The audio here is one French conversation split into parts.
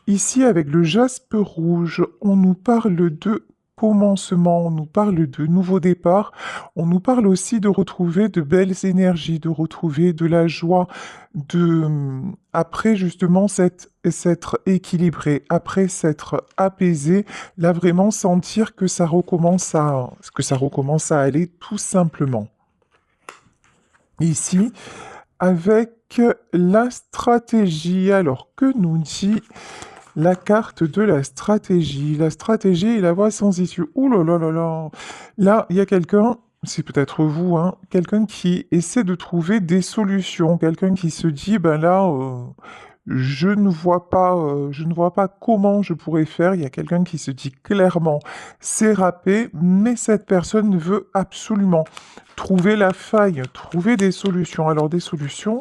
Ici, avec le jaspe rouge, on nous parle de commencement, on nous parle de nouveau départ, on nous parle aussi de retrouver de belles énergies, de retrouver de la joie, après justement s'être équilibré, après s'être apaisé, là vraiment sentir que ça recommence à aller tout simplement. Ici, avec la stratégie, alors que nous dit la carte de la stratégie. La stratégie et la voie sans issue. Ouh là là là là. Là, il y a quelqu'un, c'est peut-être vous, hein, quelqu'un qui essaie de trouver des solutions. Quelqu'un qui se dit, ben là, je ne vois pas comment je pourrais faire. Il y a quelqu'un qui se dit clairement, c'est râpé, mais cette personne veut absolument trouver la faille, trouver des solutions. Alors des solutions,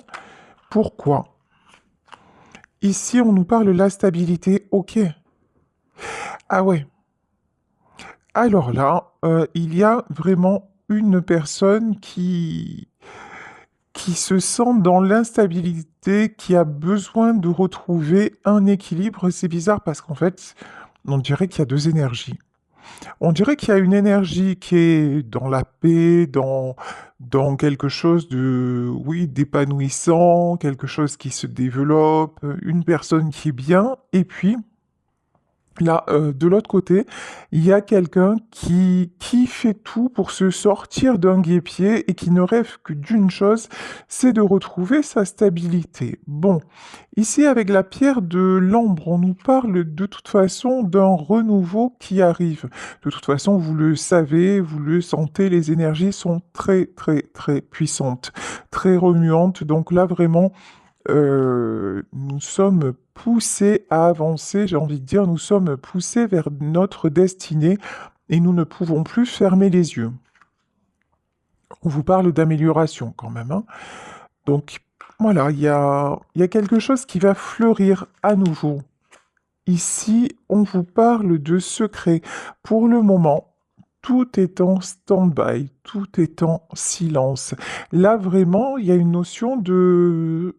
pourquoi? Ici, on nous parle de la stabilité, ok. Ah ouais. Alors là, il y a vraiment une personne qui se sent dans l'instabilité, qui a besoin de retrouver un équilibre. C'est bizarre parce qu'en fait, on dirait qu'il y a deux énergies. On dirait qu'il y a une énergie qui est dans la paix, dans quelque chose de, oui, d'épanouissant, quelque chose qui se développe, une personne qui est bien, et puis là, de l'autre côté, il y a quelqu'un qui fait tout pour se sortir d'un guêpier et qui ne rêve que d'une chose, c'est de retrouver sa stabilité. Bon, ici avec la pierre de l'ambre, on nous parle de toute façon d'un renouveau qui arrive. De toute façon, vous le savez, vous le sentez, les énergies sont très très très puissantes, très remuantes. Donc là, vraiment, nous sommes poussés à avancer, j'ai envie de dire, nous sommes poussés vers notre destinée et nous ne pouvons plus fermer les yeux. On vous parle d'amélioration quand même, hein. Donc voilà, il y a quelque chose qui va fleurir à nouveau. Ici, on vous parle de secret. Pour le moment, tout est en stand-by, tout est en silence. Là, vraiment, il y a une notion de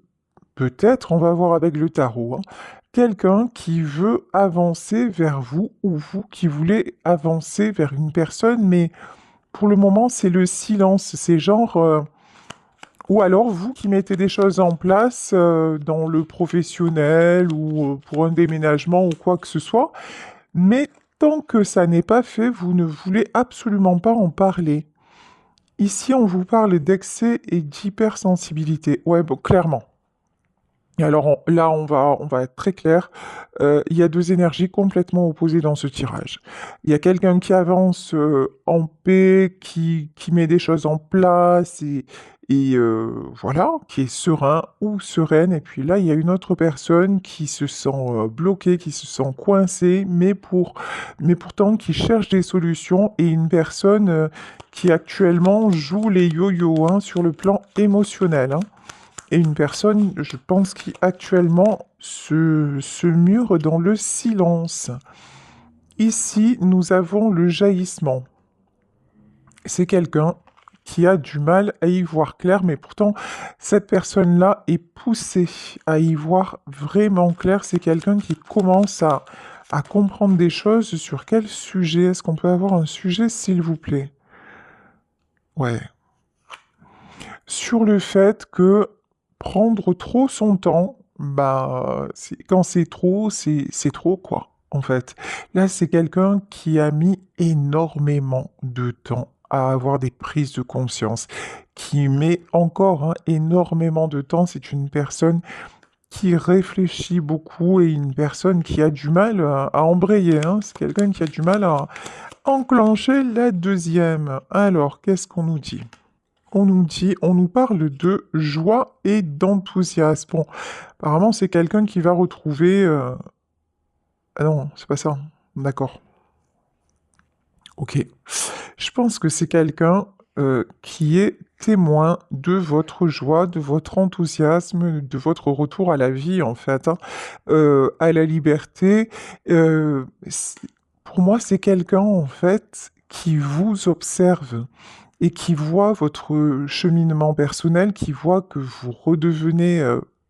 peut-être, on va voir avec le tarot, hein, quelqu'un qui veut avancer vers vous ou vous qui voulez avancer vers une personne, mais pour le moment, c'est le silence. C'est genre, ou alors vous qui mettez des choses en place dans le professionnel ou pour un déménagement ou quoi que ce soit, mais tant que ça n'est pas fait, vous ne voulez absolument pas en parler. Ici, on vous parle d'excès et d'hypersensibilité. Ouais, bon, clairement. Alors là, on va être très clair. Il y a deux énergies complètement opposées dans ce tirage. Il y a quelqu'un qui avance en paix, qui met des choses en place et voilà, qui est serein ou sereine. Et puis là, il y a une autre personne qui se sent bloquée, qui se sent coincée, mais pourtant qui cherche des solutions et une personne qui actuellement joue les yo-yo hein, sur le plan émotionnel, hein. Et une personne, je pense, qui actuellement se mure dans le silence. Ici, nous avons le jaillissement. C'est quelqu'un qui a du mal à y voir clair, mais pourtant, cette personne-là est poussée à y voir vraiment clair. C'est quelqu'un qui commence à comprendre des choses. Sur quel sujet? Est-ce qu'on peut avoir un sujet, s'il vous plaît? Ouais. Sur le fait que prendre trop son temps, bah, quand c'est trop, quoi, en fait. Là, c'est quelqu'un qui a mis énormément de temps à avoir des prises de conscience, qui met encore hein, énormément de temps. C'est une personne qui réfléchit beaucoup et une personne qui a du mal à embrayer, hein. C'est quelqu'un qui a du mal à enclencher la deuxième. Alors, qu'est-ce qu'on nous dit? On nous dit, on nous parle de joie et d'enthousiasme. Bon, apparemment, c'est quelqu'un qui va retrouver. Ah non, c'est pas ça. D'accord. Ok. Je pense que c'est quelqu'un qui est témoin de votre joie, de votre enthousiasme, de votre retour à la vie, en fait, hein, à la liberté. Pour moi, c'est quelqu'un, en fait, qui vous observe et qui voit votre cheminement personnel, qui voit que vous redevenez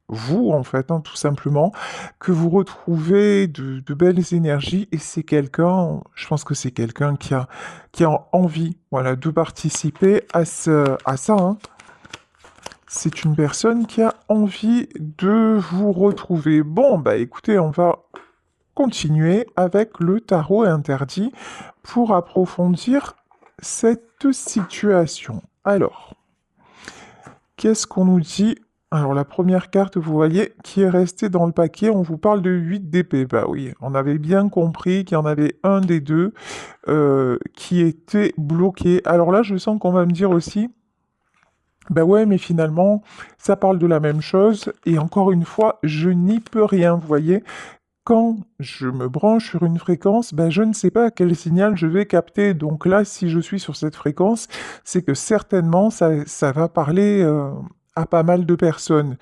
vous, en fait, hein, tout simplement, que vous retrouvez de belles énergies et c'est quelqu'un, je pense que c'est quelqu'un qui a envie, voilà, de participer à ça, hein. C'est une personne qui a envie de vous retrouver. Bon, bah écoutez, on va continuer avec le tarot interdit pour approfondir cette situation. Alors, qu'est-ce qu'on nous dit? Alors, la première carte, vous voyez, qui est restée dans le paquet, on vous parle de 8 d'épée. Bah oui, on avait bien compris qu'il y en avait un des deux qui était bloqué. Alors là, je sens qu'on va me dire aussi, bah ouais, mais finalement, ça parle de la même chose. Et encore une fois, je n'y peux rien, vous voyez. Quand je me branche sur une fréquence, ben je ne sais pas quel signal je vais capter. Donc là, si je suis sur cette fréquence, c'est que certainement ça va parler à pas mal de personnes.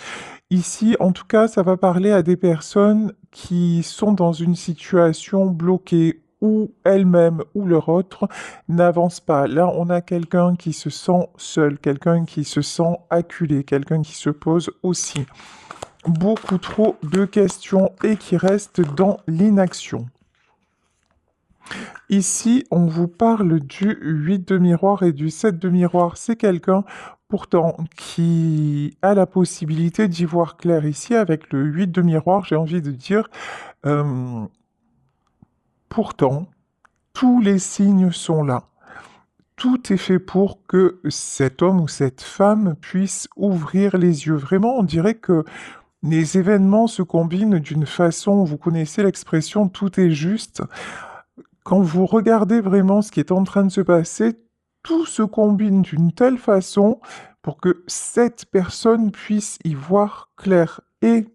Ici, en tout cas, ça va parler à des personnes qui sont dans une situation bloquée où elles-mêmes ou leur autre n'avancent pas. Là, on a quelqu'un qui se sent seul, quelqu'un qui se sent acculé, quelqu'un qui se pose aussi beaucoup trop de questions et qui reste dans l'inaction. Ici, on vous parle du 8 de miroir et du 7 de miroir. C'est quelqu'un, pourtant, qui a la possibilité d'y voir clair. Ici, avec le 8 de miroir, j'ai envie de dire, euh, pourtant, tous les signes sont là. Tout est fait pour que cet homme ou cette femme puisse ouvrir les yeux. Vraiment, on dirait que les événements se combinent d'une façon, vous connaissez l'expression tout est juste. Quand vous regardez vraiment ce qui est en train de se passer, tout se combine d'une telle façon pour que cette personne puisse y voir clair et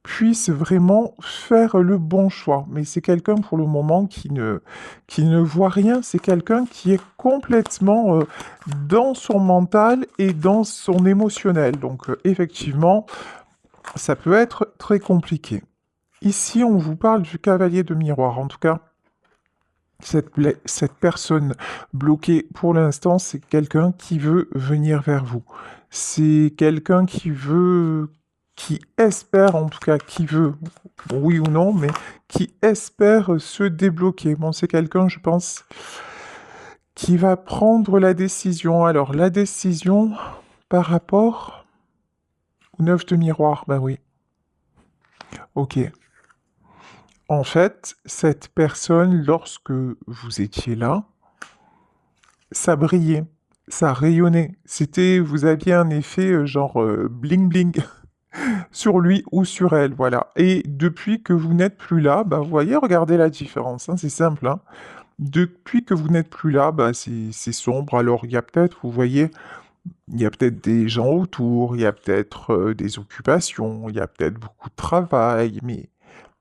puisse vraiment faire le bon choix. Mais c'est quelqu'un pour le moment qui ne voit rien, c'est quelqu'un qui est complètement dans son mental et dans son émotionnel. Donc effectivement, ça peut être très compliqué. Ici, on vous parle du cavalier de miroir. En tout cas, cette personne bloquée pour l'instant, c'est quelqu'un qui veut venir vers vous. C'est quelqu'un qui veut, qui espère, en tout cas, qui veut, oui ou non, mais qui espère se débloquer. Bon, c'est quelqu'un, je pense, qui va prendre la décision. Alors, la décision par rapport au 9 de miroir, bah oui. Ok. En fait, cette personne, lorsque vous étiez là, ça brillait, ça rayonnait. C'était, vous aviez un effet genre bling bling sur lui ou sur elle, voilà. Et depuis que vous n'êtes plus là, bah vous voyez, regardez la différence, hein, c'est simple, hein. Depuis que vous n'êtes plus là, bah c'est sombre. Alors il y a peut-être, vous voyez, il y a peut-être des gens autour, il y a peut-être des occupations, il y a peut-être beaucoup de travail, mais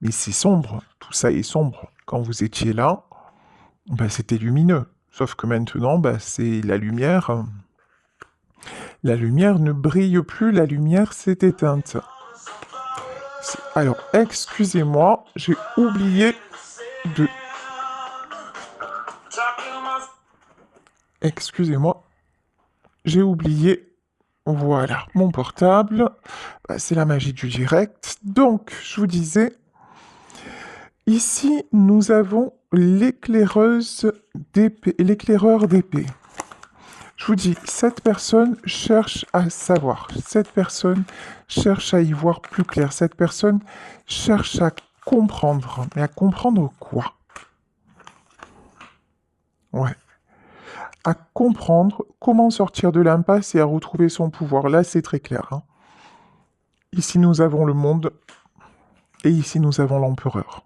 c'est sombre, tout ça est sombre. Quand vous étiez là, bah, c'était lumineux. Sauf que maintenant, bah, c'est la lumière. La lumière ne brille plus, la lumière s'est éteinte. Alors, excusez-moi, j'ai oublié de... Excusez-moi, j'ai oublié, voilà, mon portable. Bah, c'est la magie du direct. Donc, je vous disais, ici, nous avons l'éclaireuse d'épée, l'éclaireur d'épée. Je vous dis, cette personne cherche à savoir, cette personne cherche à y voir plus clair, cette personne cherche à comprendre. Mais à comprendre quoi? Ouais. À comprendre comment sortir de l'impasse et à retrouver son pouvoir. Là, c'est très clair, hein. Ici, nous avons le monde et ici, nous avons l'empereur.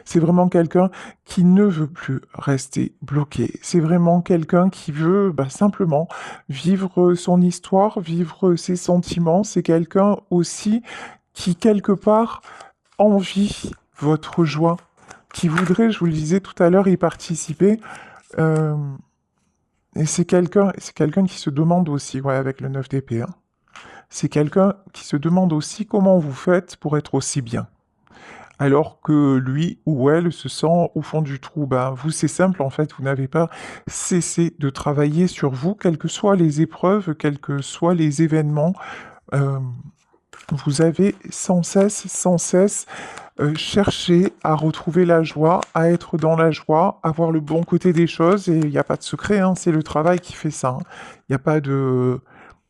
C'est vraiment quelqu'un qui ne veut plus rester bloqué. C'est vraiment quelqu'un qui veut simplement vivre son histoire, vivre ses sentiments. C'est quelqu'un aussi qui, quelque part, envie votre joie, qui voudrait, je vous le disais tout à l'heure, y participer. Euh, et c'est quelqu'un qui se demande aussi, ouais, avec le 9 d'épée, hein. C'est quelqu'un qui se demande aussi comment vous faites pour être aussi bien alors que lui ou elle se sent au fond du trou. Ben, vous, c'est simple, en fait, vous n'avez pas cessé de travailler sur vous, quelles que soient les épreuves, quels que soient les événements. Euh, vous avez sans cesse cherché à retrouver la joie, à être dans la joie, à voir le bon côté des choses, et il n'y a pas de secret, hein, c'est le travail qui fait ça, hein. Il n'y a pas de...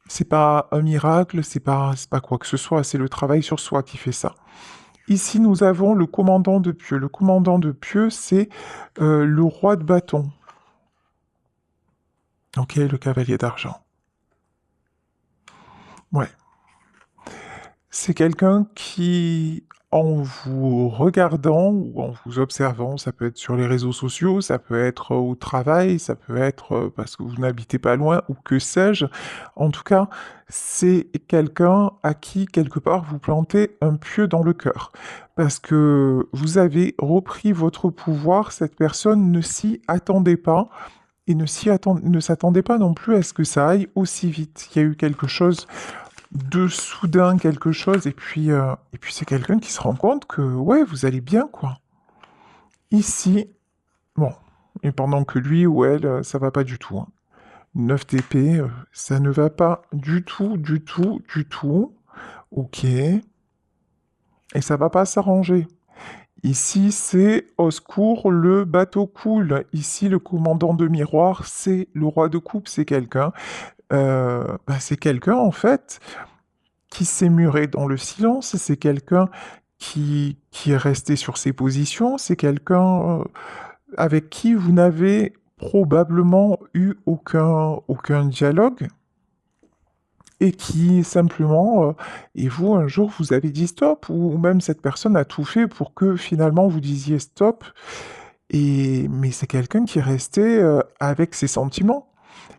C'est pas un miracle, c'est pas quoi que ce soit, c'est le travail sur soi qui fait ça. Ici, nous avons le commandant de pieux. Le commandant de pieux, c'est le roi de bâton. Ok, le cavalier d'argent. Ouais. C'est quelqu'un qui, en vous regardant ou en vous observant, ça peut être sur les réseaux sociaux, ça peut être au travail, ça peut être parce que vous n'habitez pas loin ou que sais-je. En tout cas, c'est quelqu'un à qui, quelque part, vous plantez un pieu dans le cœur. Parce que vous avez repris votre pouvoir, cette personne ne s'y attendait pas. Et ne s'attendait pas non plus à ce que ça aille aussi vite. Il y a eu quelque chose de soudain, quelque chose, et puis c'est quelqu'un qui se rend compte que, ouais, vous allez bien, quoi. Ici, bon, et pendant que lui ou elle, ça va pas du tout, hein. 9 TP, ça ne va pas du tout, du tout, du tout. Ok. Et ça va pas s'arranger. Ici, c'est au secours, le bateau coule. Ici, le commandant de miroir, c'est le roi de coupe, c'est quelqu'un, en fait, qui s'est muré dans le silence, c'est quelqu'un qui est resté sur ses positions, c'est quelqu'un avec qui vous n'avez probablement eu aucun dialogue et qui simplement, et vous, un jour, vous avez dit stop, ou même cette personne a tout fait pour que finalement vous disiez stop, mais c'est quelqu'un qui est resté avec ses sentiments.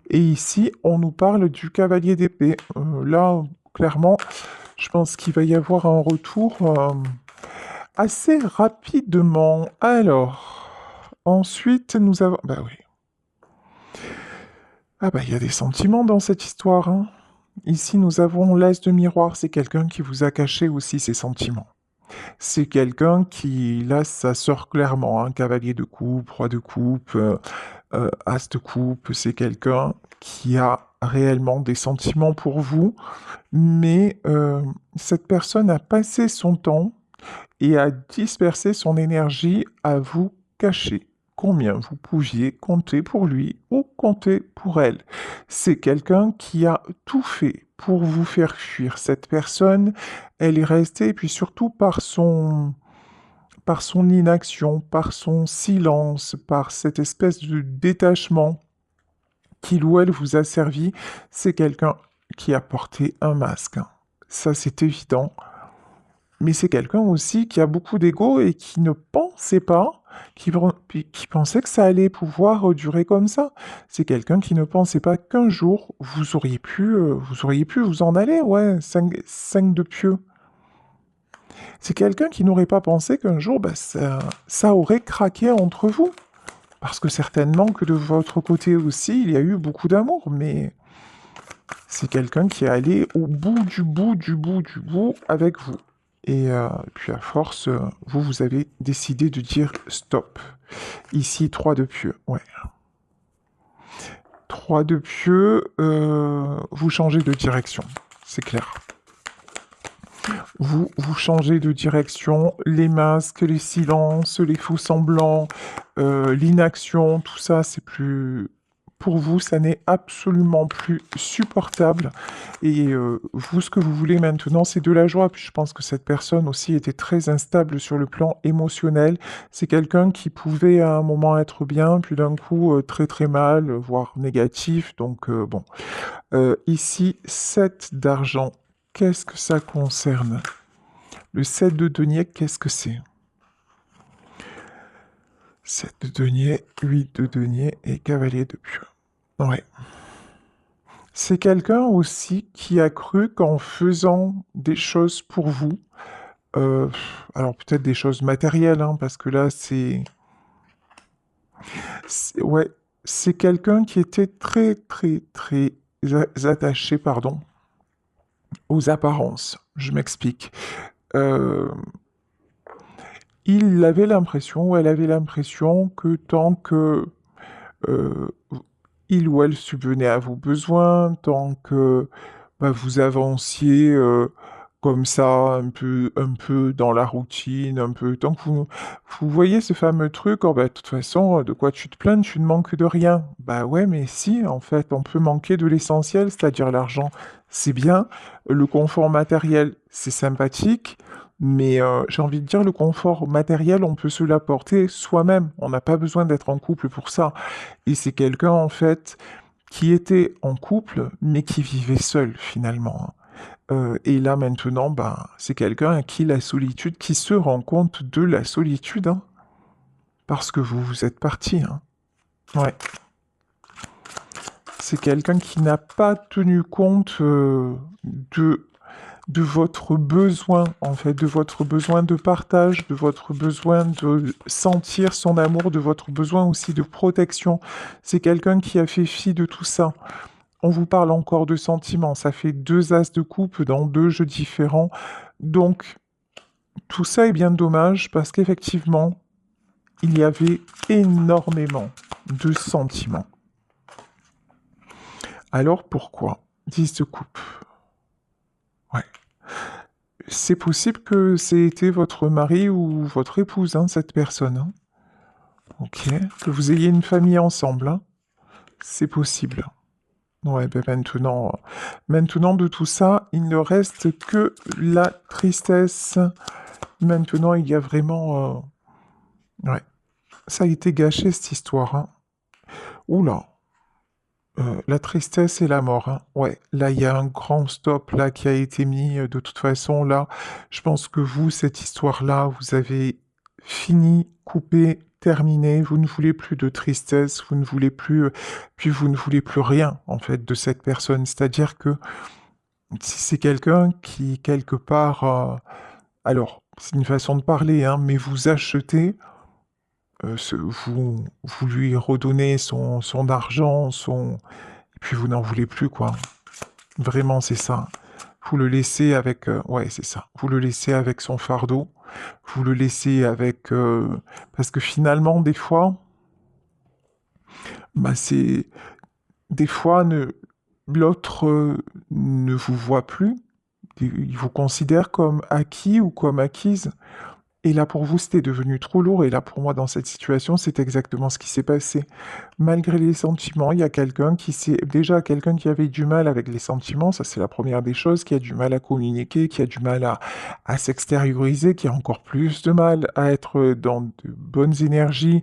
Et ici, on nous parle du cavalier d'épée. Là, clairement, je pense qu'il va y avoir un retour assez rapidement. Alors, ensuite, nous avons... Bah oui. Ah bah, il y a des sentiments dans cette histoire, hein. Ici, nous avons l'as de miroir. C'est quelqu'un qui vous a caché aussi ses sentiments. C'est quelqu'un qui, là, ça sort clairement, hein. Cavalier de coupe, roi de coupe, as de coupe. C'est quelqu'un qui a réellement des sentiments pour vous, mais cette personne a passé son temps et a dispersé son énergie à vous cacher combien vous pouviez compter pour lui ou compter pour elle. C'est quelqu'un qui a tout fait pour vous faire fuir. Cette personne, elle est restée, et puis surtout par son inaction, par son silence, par cette espèce de détachement qu'il ou elle vous a servi, c'est quelqu'un qui a porté un masque. Ça, c'est évident. Mais c'est quelqu'un aussi qui a beaucoup d'ego et qui ne pensait pas, qui pensait que ça allait pouvoir durer comme ça. C'est quelqu'un qui ne pensait pas qu'un jour vous auriez pu vous en aller, ouais, 5 de pieux. C'est quelqu'un qui n'aurait pas pensé qu'un jour, bah, ça aurait craqué entre vous. Parce que certainement que de votre côté aussi, il y a eu beaucoup d'amour, mais c'est quelqu'un qui est allé au bout du bout du bout du bout avec vous. Et puis à force, vous avez décidé de dire stop. Ici, 3 de pieux, ouais. 3 de pieux, vous changez de direction, c'est clair. Vous changez de direction, les masques, les silences, les faux semblants, l'inaction, tout ça, c'est plus... Pour vous, ça n'est absolument plus supportable. Et vous, ce que vous voulez maintenant, c'est de la joie. Puis je pense que cette personne aussi était très instable sur le plan émotionnel. C'est quelqu'un qui pouvait à un moment être bien, puis d'un coup très très mal, voire négatif. Donc bon. Ici, 7 d'argent. Qu'est-ce que ça concerne? Le 7 de denier, qu'est-ce que c'est? 7 de denier, 8 de denier et cavalier de pieux. Ouais. C'est quelqu'un aussi qui a cru qu'en faisant des choses pour vous, euh, alors peut-être des choses matérielles, hein, parce que là, ouais, c'est quelqu'un qui était très, très, très attaché, pardon, aux apparences. Je m'explique. Euh, il avait l'impression, ou elle avait l'impression que tant que euh, il ou elle subvenait à vos besoins, tant que bah, vous avanciez comme ça, un peu dans la routine, un peu. Tant que vous voyez ce fameux truc, oh, bah, de toute façon, de quoi tu te plains, tu ne manques de rien. Bah ouais, mais si, en fait, on peut manquer de l'essentiel, c'est-à-dire l'argent, c'est bien, le confort matériel, c'est sympathique, mais j'ai envie de dire, le confort matériel, on peut se l'apporter soi-même. On n'a pas besoin d'être en couple pour ça. Et c'est quelqu'un, en fait, qui était en couple, mais qui vivait seul, finalement, hein. Et là maintenant, ben, c'est quelqu'un à qui la solitude, qui se rend compte de la solitude, hein, parce que vous vous êtes parti, hein. Ouais. C'est quelqu'un qui n'a pas tenu compte de, de votre besoin, en fait, de votre besoin de partage, de votre besoin de sentir son amour, de votre besoin aussi de protection. C'est quelqu'un qui a fait fi de tout ça. On vous parle encore de sentiments, ça fait deux as de coupe dans deux jeux différents. Donc, tout ça est bien dommage parce qu'effectivement, il y avait énormément de sentiments. Alors pourquoi 10 de coupe? Ouais. C'est possible que c'était votre mari ou votre épouse, hein, cette personne, hein. Ok. Que vous ayez une famille ensemble, hein. C'est possible. Ouais, ben maintenant de tout ça, il ne reste que la tristesse. Maintenant, il y a vraiment... Ouais, ça a été gâché cette histoire, hein. Oula, la tristesse et la mort, hein. Ouais, là, il y a un grand stop là qui a été mis. De toute façon, là, je pense que vous, cette histoire-là, vous avez fini, coupé, terminé. Vous ne voulez plus de tristesse, vous ne voulez plus, puis vous ne voulez plus rien, en fait, de cette personne. C'est-à-dire que si c'est quelqu'un qui, quelque part, alors, c'est une façon de parler, hein, mais vous achetez, vous lui redonnez son argent, et puis vous n'en voulez plus, quoi. Vraiment, c'est ça. Vous le laissez avec... ouais, c'est ça. Vous le laissez avec son fardeau. Vous le laissez avec... parce que finalement, des fois, bah, c'est... Des fois, l'autre ne vous voit plus. Il vous considère comme acquis ou comme acquise. Et là, pour vous, c'était devenu trop lourd. Et là, pour moi, dans cette situation, c'est exactement ce qui s'est passé. Malgré les sentiments, il y a déjà quelqu'un qui avait du mal avec les sentiments. Ça, c'est la première des choses, qui a du mal à communiquer, qui a du mal à s'extérioriser, qui a encore plus de mal à être dans de bonnes énergies,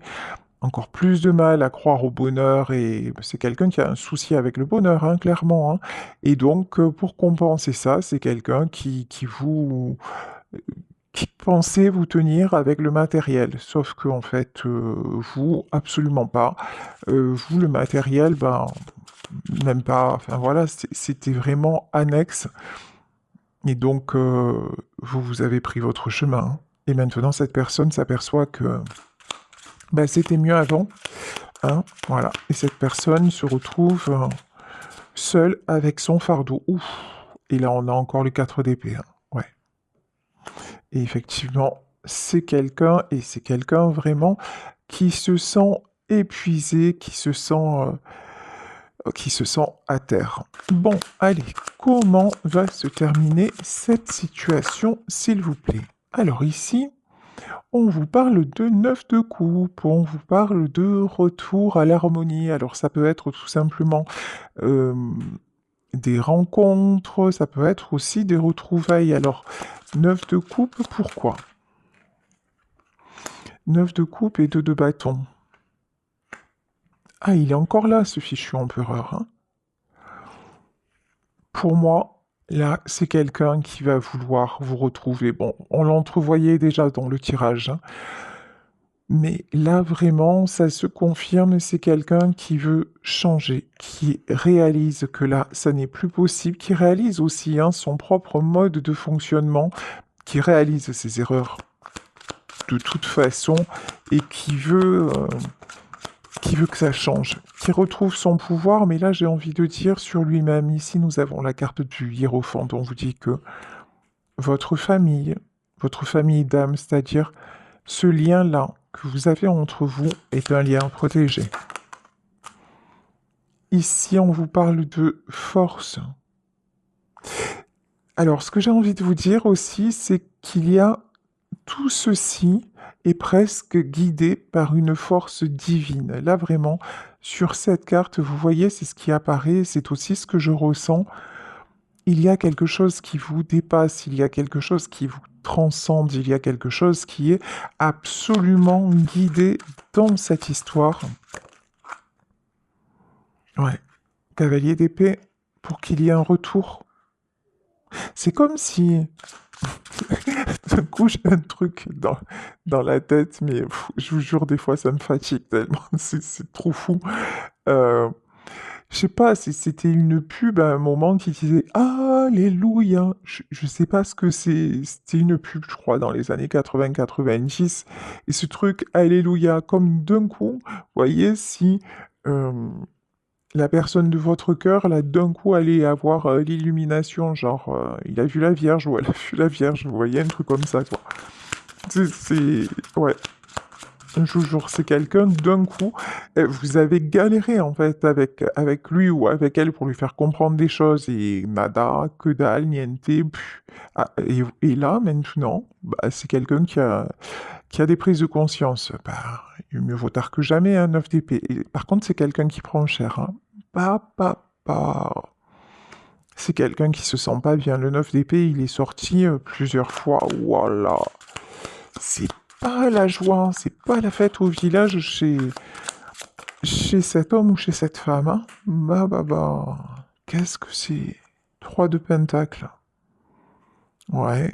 encore plus de mal à croire au bonheur. Et c'est quelqu'un qui a un souci avec le bonheur, hein, clairement, hein. Et donc, pour compenser ça, c'est quelqu'un qui pensait vous tenir avec le matériel, sauf que en fait, vous, absolument pas. Vous, le matériel, ben, même pas. Enfin voilà, c'était vraiment annexe. Et donc, vous avez pris votre chemin, hein. Et maintenant, cette personne s'aperçoit que ben, c'était mieux avant, hein, voilà. Et cette personne se retrouve seule avec son fardeau. Ouf. Et là, on a encore les 4 d'épée, hein. Ouais. Et effectivement, c'est quelqu'un vraiment qui se sent épuisé, qui se sent à terre. Bon, allez, comment va se terminer cette situation, s'il vous plaît? Alors ici, on vous parle de 9 de coupe, on vous parle de retour à l'harmonie. Alors ça peut être tout simplement euh, des rencontres, ça peut être aussi des retrouvailles. Alors, 9 de coupe, pourquoi? 9 de coupe et 2 de bâton. Ah, il est encore là, ce fichu empereur, hein. Pour moi, là, c'est quelqu'un qui va vouloir vous retrouver. Bon, on l'entrevoyait déjà dans le tirage, hein. Mais là, vraiment, ça se confirme, c'est quelqu'un qui veut changer, qui réalise que là, ça n'est plus possible, qui réalise aussi, hein, son propre mode de fonctionnement, qui réalise ses erreurs de toute façon et qui veut que ça change, qui retrouve son pouvoir, mais là j'ai envie de dire sur lui-même. Ici nous avons la carte du hiérophant dont on vous dit que votre famille d'âme, c'est-à-dire ce lien-là que vous avez entre vous est un lien protégé. Ici on vous parle de force. Alors, ce que j'ai envie de vous dire aussi, c'est qu'il y a tout ceci est presque guidé par une force divine. Là, vraiment, sur cette carte, vous voyez, c'est ce qui apparaît, c'est aussi ce que je ressens. Il y a quelque chose qui vous dépasse, il y a quelque chose qui vous transcende, il y a quelque chose qui est absolument guidé dans cette histoire. Ouais, cavalier d'épée, pour qu'il y ait un retour. C'est comme si d'un coup, j'ai un truc dans la tête, mais je vous jure, des fois, ça me fatigue tellement. C'est trop fou. Euh, je sais pas, c'était une pub à un moment qui disait Alléluia. Je sais pas ce que c'est. C'était une pub, je crois, dans les années 80-90. Et ce truc Alléluia, comme d'un coup, vous voyez, si euh, la personne de votre cœur, là, d'un coup, allait avoir l'illumination, genre, il a vu la Vierge ou elle a vu la Vierge, vous voyez, un truc comme ça, quoi. Ouais, je vous jure, c'est quelqu'un, d'un coup, vous avez galéré, en fait, avec lui ou avec elle pour lui faire comprendre des choses, et nada, que dalle, niente, et là, maintenant, bah, c'est quelqu'un qui a des prises de conscience. Bah, mieux vaut tard que jamais, un 9 d'épée. Et par contre, c'est quelqu'un qui prend cher, hein. Pas. C'est quelqu'un qui se sent pas bien. Le 9 d'épée, il est sorti plusieurs fois. Voilà. C'est pas la joie, c'est pas la fête au village chez cet homme ou chez cette femme, hein. Bah. Qu'est-ce que c'est? 3 de pentacle. Ouais.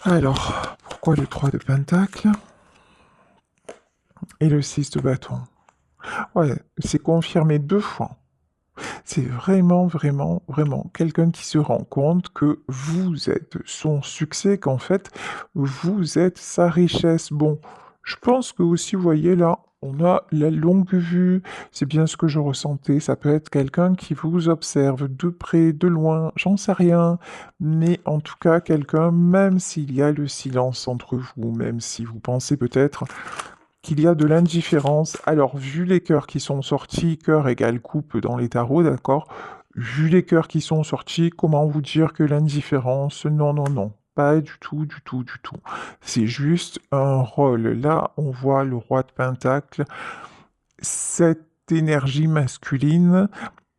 Alors, pourquoi le 3 de pentacle et le 6 de bâton? Ouais, c'est confirmé 2 fois. C'est vraiment, vraiment, vraiment quelqu'un qui se rend compte que vous êtes son succès, qu'en fait, vous êtes sa richesse. Bon, je pense que aussi, vous voyez là, on a la longue vue, c'est bien ce que je ressentais. Ça peut être quelqu'un qui vous observe de près, de loin, j'en sais rien. Mais en tout cas, quelqu'un, même s'il y a le silence entre vous, même si vous pensez peut-être qu'il y a de l'indifférence. Alors, vu les cœurs qui sont sortis, cœur égale coupe dans les tarots, d'accord? Vu les cœurs qui sont sortis, comment vous dire que l'indifférence, non, non, non. Pas du tout, du tout, du tout. C'est juste un rôle. Là, on voit le roi de Pentacle. Cette énergie masculine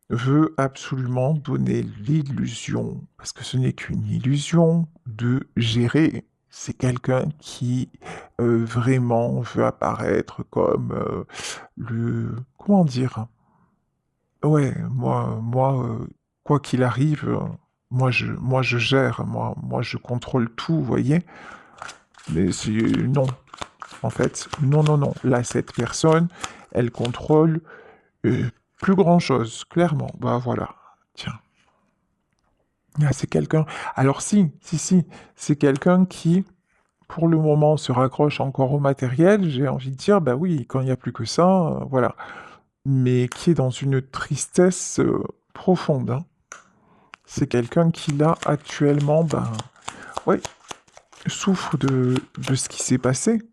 veut absolument donner l'illusion, parce que ce n'est qu'une illusion, de gérer. C'est quelqu'un qui vraiment veut apparaître comme Comment dire? Ouais, quoi qu'il arrive, moi je gère, moi je contrôle tout, vous voyez? Mais c'est... Non, en fait, non, non, non. Là, cette personne, elle contrôle plus grand-chose, clairement. Bah voilà, tiens. Ah, c'est quelqu'un. Alors si, c'est quelqu'un qui, pour le moment, se raccroche encore au matériel. J'ai envie de dire, bah oui, quand il n'y a plus que ça, voilà. Mais qui est dans une tristesse profonde, hein. C'est quelqu'un qui, là, actuellement, ben, ouais, souffre de ce qui s'est passé.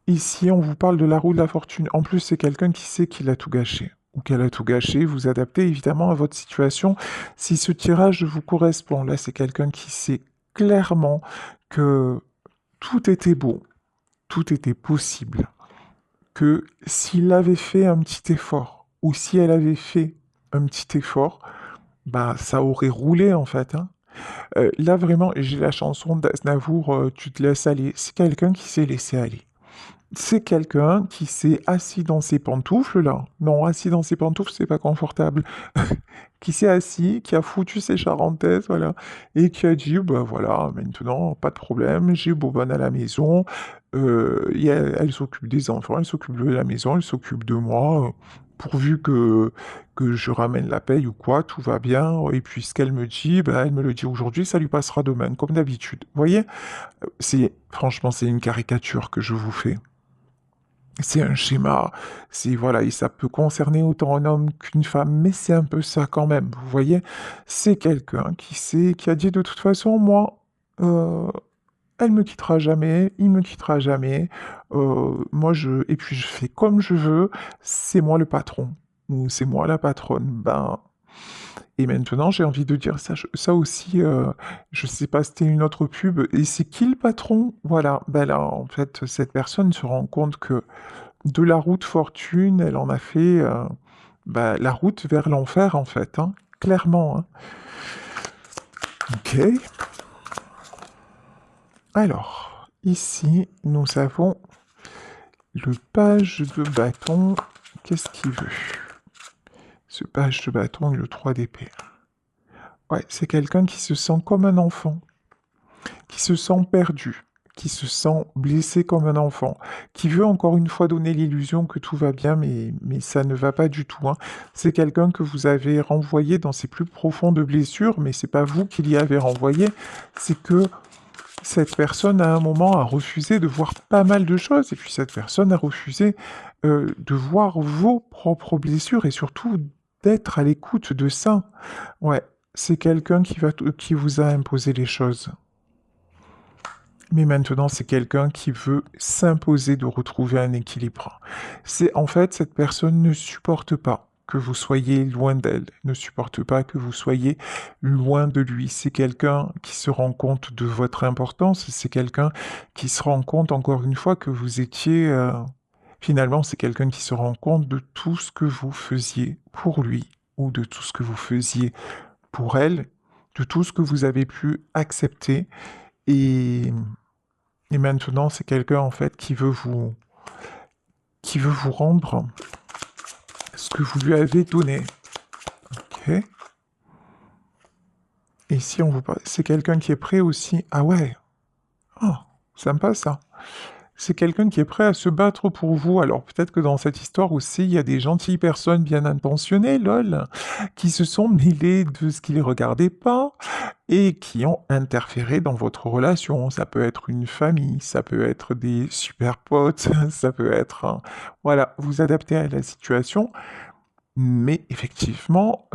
Ici, on vous parle de la roue de la fortune. En plus, c'est quelqu'un qui sait qu'il a tout gâché ou qu'elle a tout gâché. Vous adaptez évidemment à votre situation si ce tirage vous correspond. Là, c'est quelqu'un qui sait clairement que tout était beau, tout était possible, que s'il avait fait un petit effort ou si elle avait fait un petit effort, bah ça aurait roulé en fait, hein. Là vraiment, j'ai la chanson d'Aznavour, Tu te laisses aller. C'est quelqu'un qui s'est laissé aller. C'est quelqu'un qui s'est assis dans ses pantoufles, là. Non, assis dans ses pantoufles, c'est pas confortable. Qui s'est assis, qui a foutu ses charentaises, voilà, et qui a dit, bah voilà, maintenant, pas de problème, j'ai Bobonne à la maison, elle s'occupe des enfants, elle s'occupe de la maison, elle s'occupe de moi, pourvu que je ramène la paye ou quoi, tout va bien, et puis ce qu'elle me dit, bah, elle me le dit aujourd'hui, ça lui passera demain, comme d'habitude. Vous voyez? Franchement, c'est une caricature que je vous fais. C'est un schéma, c'est voilà, et ça peut concerner autant un homme qu'une femme, mais c'est un peu ça quand même, vous voyez? C'est quelqu'un qui sait, qui a dit de toute façon, moi, euh, elle me quittera jamais, il me quittera jamais, et puis je fais comme je veux, c'est moi le patron, ou c'est moi la patronne. Ben, Et maintenant, j'ai envie de dire ça, ça aussi, je sais pas, c'était une autre pub. Et c'est qui le patron? Voilà. Ben là, en fait, cette personne se rend compte que de la route fortune, elle en a fait bah, la route vers l'enfer, en fait, hein, clairement, hein. Ok. Alors, ici, nous avons le page de bâton. Qu'est-ce qu'il veut? Ce page de bâton et le 3 d'épée. Ouais, c'est quelqu'un qui se sent comme un enfant, qui se sent perdu, qui se sent blessé comme un enfant, qui veut encore une fois donner l'illusion que tout va bien, mais ça ne va pas du tout, hein. C'est quelqu'un que vous avez renvoyé dans ses plus profondes blessures, mais c'est pas vous qui l'y avez renvoyé, c'est que cette personne, à un moment, a refusé de voir pas mal de choses, et puis cette personne a refusé de voir vos propres blessures, et surtout d'être à l'écoute de ça. Ouais, c'est quelqu'un qui vous a imposé les choses. Mais maintenant, c'est quelqu'un qui veut s'imposer de retrouver un équilibre. C'est en fait, cette personne ne supporte pas que vous soyez loin d'elle, ne supporte pas que vous soyez loin de lui. C'est quelqu'un qui se rend compte de votre importance, c'est quelqu'un qui se rend compte, encore une fois, que vous étiez... finalement, c'est quelqu'un qui se rend compte de tout ce que vous faisiez pour lui, ou de tout ce que vous faisiez pour elle, de tout ce que vous avez pu accepter. Et et maintenant, c'est quelqu'un en fait qui veut vous rendre ce que vous lui avez donné. Ok. Et si on vous parle, c'est quelqu'un qui est prêt aussi. Ah ouais. Oh, sympa ça. C'est quelqu'un qui est prêt à se battre pour vous. Alors peut-être que dans cette histoire aussi, il y a des gentilles personnes bien intentionnées, lol, qui se sont mêlées de ce qu'ils ne regardaient pas et qui ont interféré dans votre relation. Ça peut être une famille, ça peut être des super potes, ça peut être... Voilà, vous adaptez à la situation, mais effectivement,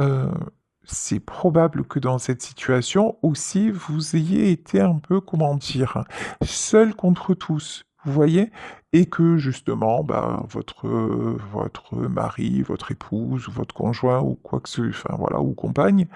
c'est probable que dans cette situation aussi, vous ayez été un peu, comment dire, seul contre tous. Vous voyez? Et que justement, ben, votre mari, votre épouse, ou votre conjoint, ou quoi que ce, enfin voilà, ou compagne,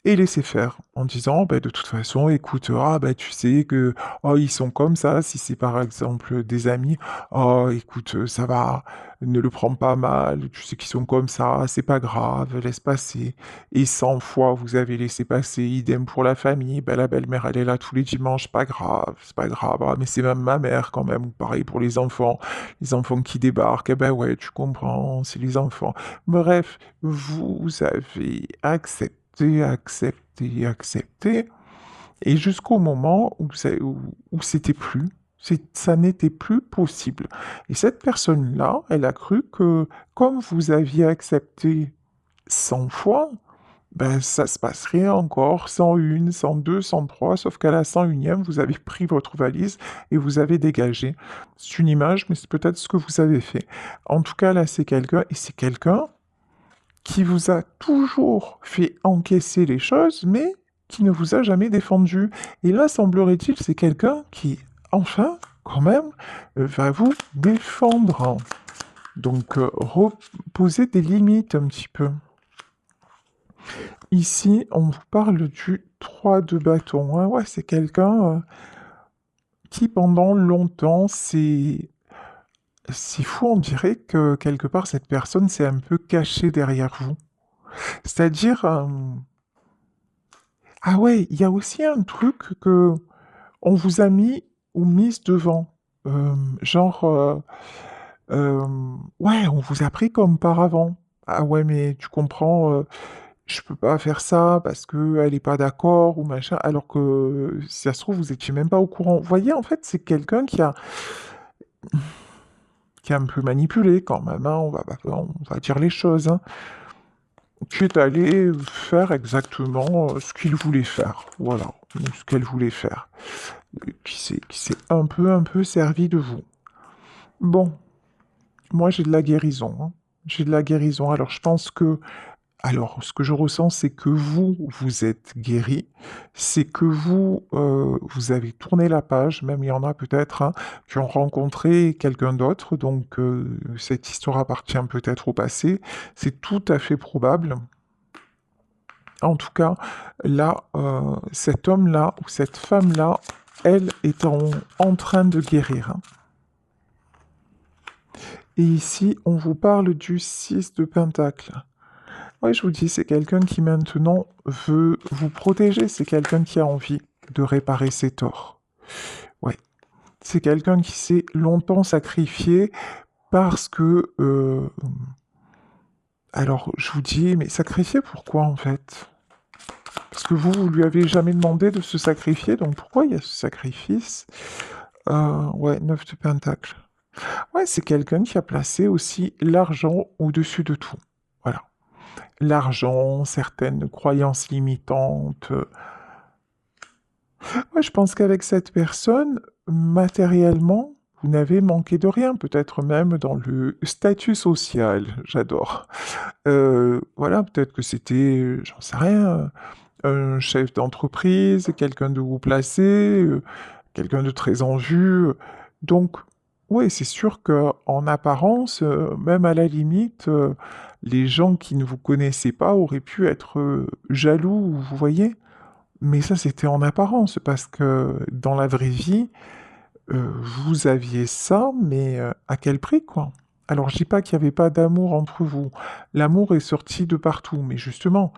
et laisser faire en disant bah, de toute façon écoute bah, tu sais que oh ils sont comme ça si c'est par exemple des amis oh écoute ça va ne le prends pas mal tu sais qu'ils sont comme ça c'est pas grave laisse passer et 100 fois vous avez laissé passer idem pour la famille bah, la belle-mère elle est là tous les dimanches pas grave c'est pas grave ah, mais c'est même ma mère quand même ou pareil pour les enfants qui débarquent eh ben ouais tu comprends c'est les enfants bref vous avez accepté, et jusqu'au moment où c'était plus, ça n'était plus possible. Et cette personne-là, elle a cru que comme vous aviez accepté 100 fois, ben ça se passerait encore 101, 102, 103, sauf qu'à la 101e, vous avez pris votre valise et vous avez dégagé. C'est une image, mais c'est peut-être ce que vous avez fait. En tout cas, là, c'est quelqu'un, et c'est quelqu'un qui vous a toujours fait encaisser les choses, mais qui ne vous a jamais défendu. Et là, semblerait-il, c'est quelqu'un qui, enfin, quand même, va vous défendre. Donc, reposer des limites un petit peu. Ici, on vous parle du 3 de bâton. Ouais, c'est quelqu'un qui, pendant longtemps, c'est fou, on dirait que quelque part, cette personne s'est un peu cachée derrière vous. C'est-à-dire, ah ouais, il y a aussi un truc que on vous a mis ou mise devant. Genre, ouais, on vous a pris comme par avant. Ah ouais, mais tu comprends, je peux pas faire ça parce que elle est pas d'accord ou machin, alors que si ça se trouve, vous étiez même pas au courant. Vous voyez, en fait, c'est quelqu'un qui a un peu manipulé quand même, hein, on va dire les choses, hein, qui est allé faire exactement ce qu'il voulait faire. Voilà, ou ce qu'elle voulait faire. Qui s'est un peu servi de vous. Bon, moi j'ai de la guérison, hein. J'ai de la guérison. Alors je pense que, alors ce que je ressens, c'est que vous êtes guéri, c'est que vous avez tourné la page. Même il y en a peut-être hein, qui ont rencontré quelqu'un d'autre, donc cette histoire appartient peut-être au passé. C'est tout à fait probable. En tout cas, là, cet homme-là ou cette femme-là, elle est en train de guérir, hein. Et ici, on vous parle du 6 de Pentacle. Oui, je vous dis, c'est quelqu'un qui maintenant veut vous protéger, c'est quelqu'un qui a envie de réparer ses torts. Ouais, c'est quelqu'un qui s'est longtemps sacrifié parce que... alors, je vous dis, mais sacrifié pourquoi en fait? Parce que vous lui avez jamais demandé de se sacrifier, donc pourquoi il y a ce sacrifice? Ouais, 9 de Pentacle. Ouais, c'est quelqu'un qui a placé aussi l'argent au-dessus de tout. Voilà. L'argent, certaines croyances limitantes. Ouais, je pense qu'avec cette personne, matériellement, vous n'avez manqué de rien, peut-être même dans le statut social. J'adore. Voilà, peut-être que c'était, j'en sais rien, un chef d'entreprise, quelqu'un de haut placé, quelqu'un de très en vue. Donc, oui, c'est sûr que en apparence, même à la limite, les gens qui ne vous connaissaient pas auraient pu être jaloux, vous voyez? Mais ça, c'était en apparence, parce que dans la vraie vie, vous aviez ça, mais à quel prix, quoi? Alors, je dis pas qu'il n'y avait pas d'amour entre vous. L'amour est sorti de partout, mais justement,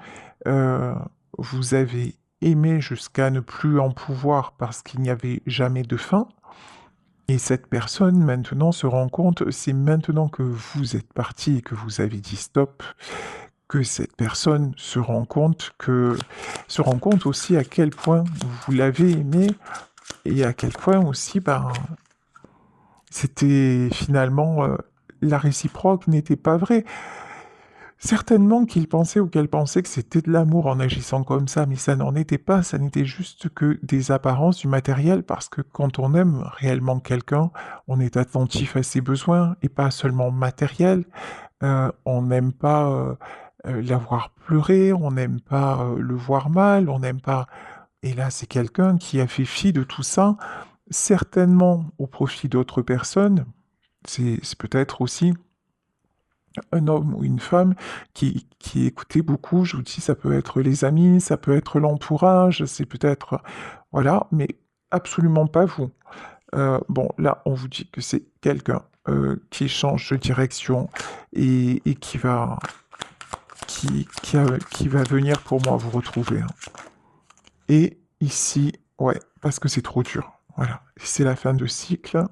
euh, vous avez aimé jusqu'à ne plus en pouvoir parce qu'il n'y avait jamais de fin. Et cette personne, maintenant, se rend compte, c'est maintenant que vous êtes parti et que vous avez dit stop, que cette personne se rend compte aussi à quel point vous l'avez aimé et à quel point aussi, ben, c'était finalement la réciproque n'était pas vraie. Certainement qu'il pensait ou qu'elle pensait que c'était de l'amour en agissant comme ça, mais ça n'en était pas, ça n'était juste que des apparences du matériel, parce que quand on aime réellement quelqu'un, on est attentif à ses besoins et pas seulement matériel. On n'aime pas l'avoir pleuré, on n'aime pas le voir mal, on n'aime pas... Et là, c'est quelqu'un qui a fait fi de tout ça, certainement au profit d'autres personnes. C'est peut-être aussi un homme ou une femme qui écoutait beaucoup. Je vous dis, ça peut être les amis, ça peut être l'entourage, c'est peut-être... Voilà, mais absolument pas vous. Bon, là, on vous dit que c'est quelqu'un qui change de direction et qui va venir pour moi vous retrouver, hein. Et ici, ouais, parce que c'est trop dur. Voilà, c'est la fin de cycle.